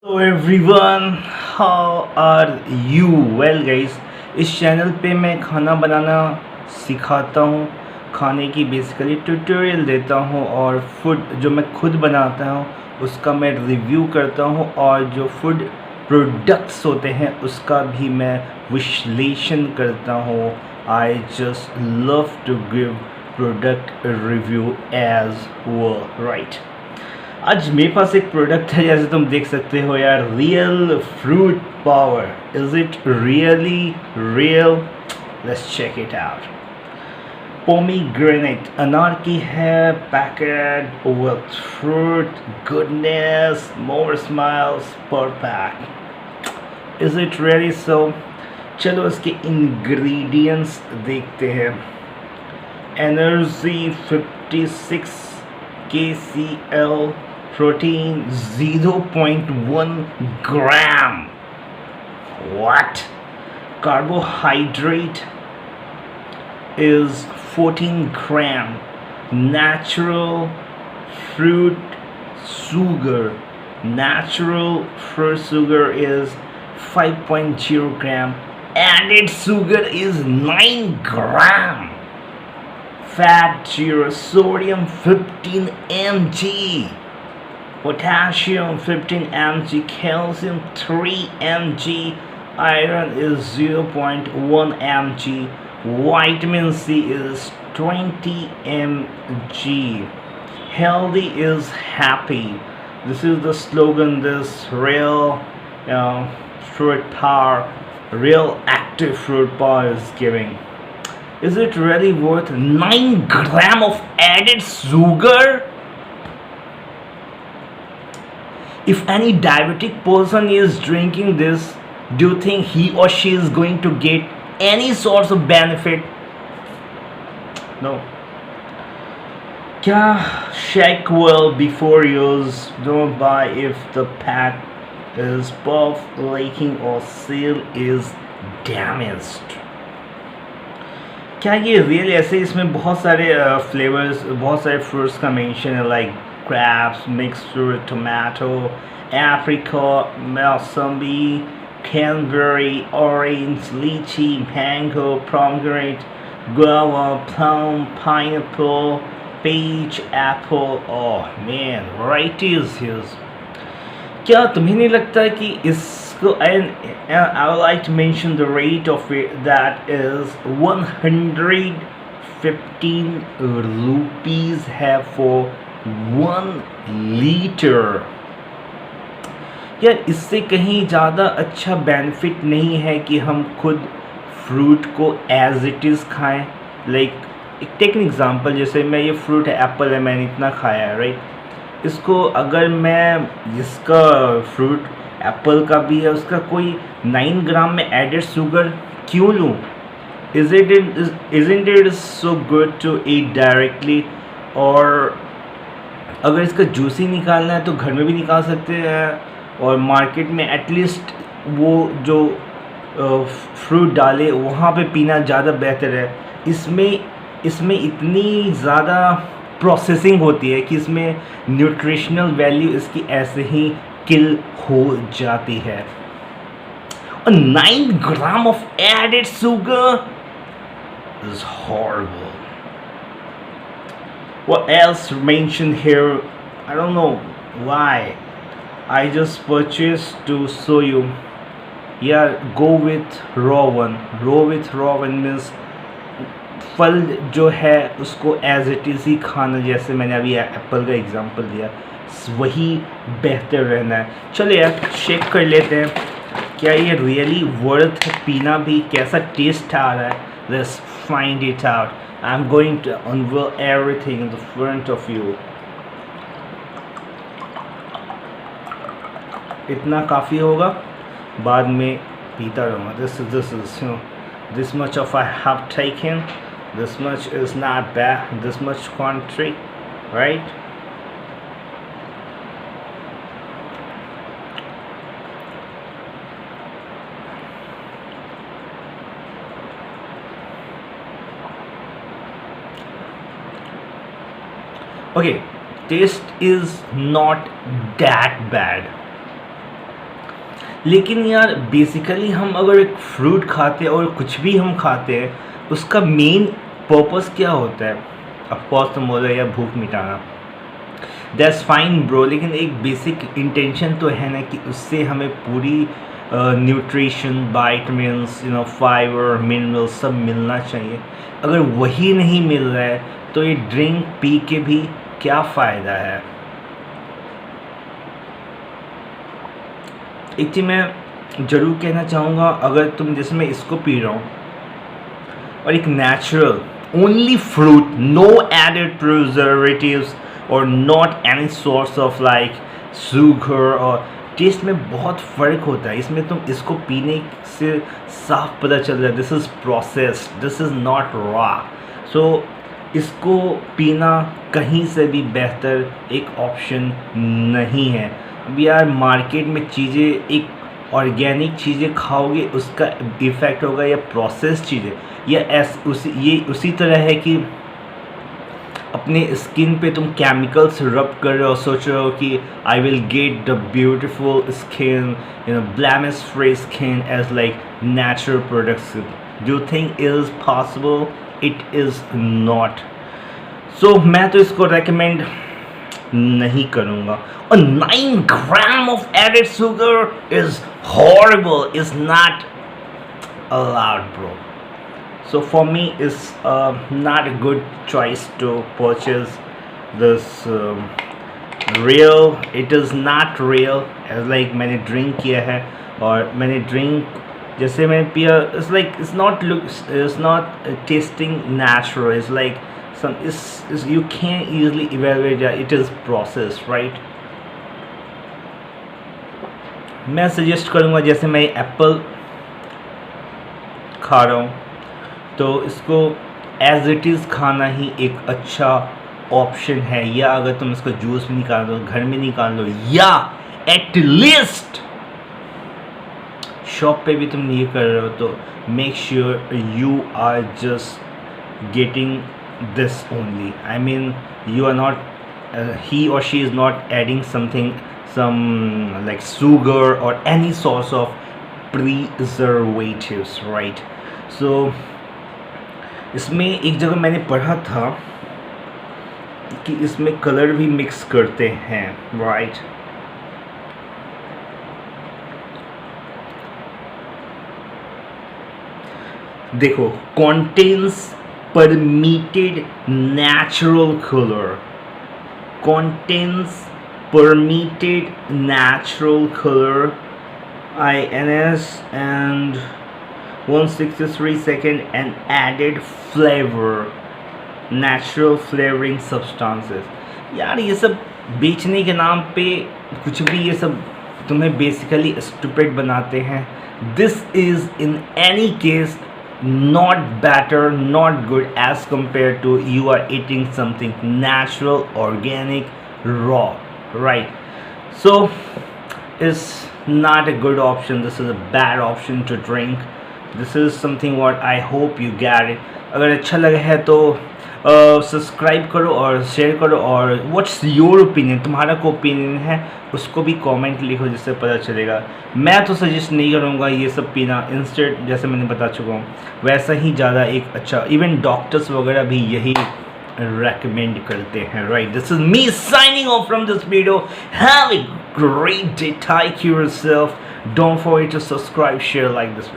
तो everyone, how are you? Well guys, इस channel पे मैं खाना बनाना सिखाता हूँ, खाने की बेसिकली ट्यूटोरियल देता हूँ और फूड जो मैं खुद बनाता हूँ उसका मैं रिव्यू करता हूँ और जो फूड प्रोडक्ट्स होते हैं उसका भी मैं विश्लेषण करता हूँ। I just love to give product review as well, right. आज मेरे पास एक प्रोडक्ट है, जैसे तुम देख सकते हो यार, real fruit power. Is it really real? Let's check it out. Pomegranate अनार की है, packet with fruit goodness, more smiles per pack. Is it really so? चलो इसके इंग्रेडिएंट्स देखते हैं। Energy 56 KCl, protein 0.1 gram. What? Carbohydrate is 14 gram. Natural fruit sugar. Natural fruit sugar is 5.0 gram. Added sugar is 9 gram. Fat 0, sodium 15 mg, potassium 15 mg, calcium 3 mg, iron is 0.1 mg, vitamin C is 20 mg. Healthy is happy. This is the slogan this real fruit power, real active fruit power is giving. Is it really worth 9 gram of added sugar? If any diabetic person is drinking this, do you think he or she is going to get any sorts of benefit? No. Check well before use. Don't buy if the pack is puff, leaking or seal is damaged. क्या ये real ऐसे? इसमें बहुत सारे flavours, बहुत सारे fruits का mention है, like grapes, mix fruit, tomato, apricot, mosambi, cranberry, orange, lychee, mango, pomegranate, guava, plum, pineapple, peach, apple. Oh man, varieties here's. क्या तुम्हें नहीं लगता है कि इसको, and I would like to mention the rate of it, that is 115 rupees है for 1 liter। यार इससे कहीं ज़्यादा अच्छा बेनिफिट नहीं है कि हम खुद फ्रूट को एज इट इज़ खाएं। लाइक टेक एन एग्जांपल, जैसे मैं ये फ्रूट है, एप्पल है, मैंने इतना खाया है, राइट। इसको अगर मैं, जिसका फ्रूट एप्पल का भी है, उसका कोई 9 ग्राम में एडेड शुगर क्यों लूँ? isn't it so good to eat directly? और अगर इसका जूस ही निकालना है तो घर में भी निकाल सकते हैं, और मार्केट में एटलीस्ट वो जो फ्रूट डाले वहाँ पे पीना ज़्यादा बेहतर है। इसमें इतनी ज़्यादा प्रोसेसिंग होती है कि इसमें न्यूट्रिशनल वैल्यू इसकी ऐसे ही किल हो जाती है। और 9 gram of added sugar is horrible. What else mentioned here? I don't know why. I just purchased to show you. Yeah, go with raw one. Raw one means फल जो है उसको एज इट इज़ ही खाना, जैसे मैंने अभी Apple का example दिया, वही बेहतर रहना है। चलो यार चेक कर लेते हैं क्या ये रियली वर्थ है पीना भी, कैसा टेस्ट आ रहा है। Let's find it out. I am going to unveil everything in the front of you. इतना काफ़ी होगा, बाद में पीता रहूँगा। This much of I have taken, this much is not bad, this much quantity, right? Okay, taste is not that bad. लेकिन यार basically हम अगर एक फ्रूट खाते हैं और कुछ भी हम खाते हैं, उसका मेन पर्पस क्या होता है? ऑफ कोर्स तुम बोलो या भूख मिटाना, दैट्स फाइन ब्रो, लेकिन एक बेसिक इंटेंशन तो है ना कि उससे हमें पूरी न्यूट्रिशन, वाइटमिन्स, फाइबर, मिनरल्स सब मिलना चाहिए। अगर वही नहीं मिल रहा है तो ये ड्रिंक पी के भी क्या फ़ायदा है? एक चीज़ मैं ज़रूर कहना चाहूँगा, अगर तुम जैसे मैं इसको पी रहा हूँ और एक natural only fruit, no added preservatives और not any source of like sugar, और टेस्ट में बहुत फ़र्क होता है। इसमें तुम इसको पीने से साफ पता चल रहा है this is processed, this is not raw. So इसको पीना कहीं से भी बेहतर एक ऑप्शन नहीं है। अब यार मार्केट में चीज़ें, एक ऑर्गेनिक चीज़ें खाओगे उसका इफ़ेक्ट होगा, या प्रोसेस चीज़ें, या ये उसी तरह है कि अपने स्किन पे तुम केमिकल्स रब कर रहे हो, सोच रहे हो कि I will get the beautiful skin, blemish free skin as like natural products. Do you think it is possible? It is not. So मैं तो इसको रेकमेंड नहीं करूँगा। और 9 gram of added sugar is horrible, is not allowed bro. So for me it's not a good choice to purchase this real, it is not real, as like मैंने drink किया है और मैंने ड्रिंक जैसे मैंने पिया, it's like it's not tasting natural, it's like some is you can't easily evaluate that it is processed, right? मैं suggest करूँगा, जैसे मैं एप्पल खा रहा हूँ तो इसको एज इट इज़ खाना ही एक अच्छा ऑप्शन है। या अगर तुम इसका जूस भी निकाल दो, घर में निकाल दो, या एटलीस्ट शॉप पे भी तुम ये कर रहे हो, तो make sure you are just getting this only. I mean you are not, he or she is not adding something, some like sugar or any source of preservatives, right? So इसमें एक जगह मैंने पढ़ा था कि इसमें कलर भी mix करते हैं, राइट? देखो, contains permitted natural color, contains permitted natural color, INS and 163 second and added flavor, natural flavoring substances। यार ये सब बेचने के नाम पे कुछ भी, ये सब तुम्हें बेसिकली स्टूपिड बनाते हैं। This is in any case not better, not good as compared to you are eating something natural, organic, raw, right? So it's not a good option, this is a bad option to drink, this is something what I hope you get it। अगर अच्छा लगा है तो subscribe करो और share करो, और what's your opinion, तुम्हारा को ओपिनियन है उसको भी कमेंट लिखो जिससे पता चलेगा। मैं तो सजेस्ट नहीं करूँगा ये सब पीना, इंस्टेड जैसे मैंने बता चुका हूँ वैसा ही ज़्यादा एक अच्छा, इवन डॉक्टर्स वगैरह भी यही रेकमेंड करते हैं, right? This is me signing off from this video, have a great day, take care yourself, don't forget to subscribe, share, like this.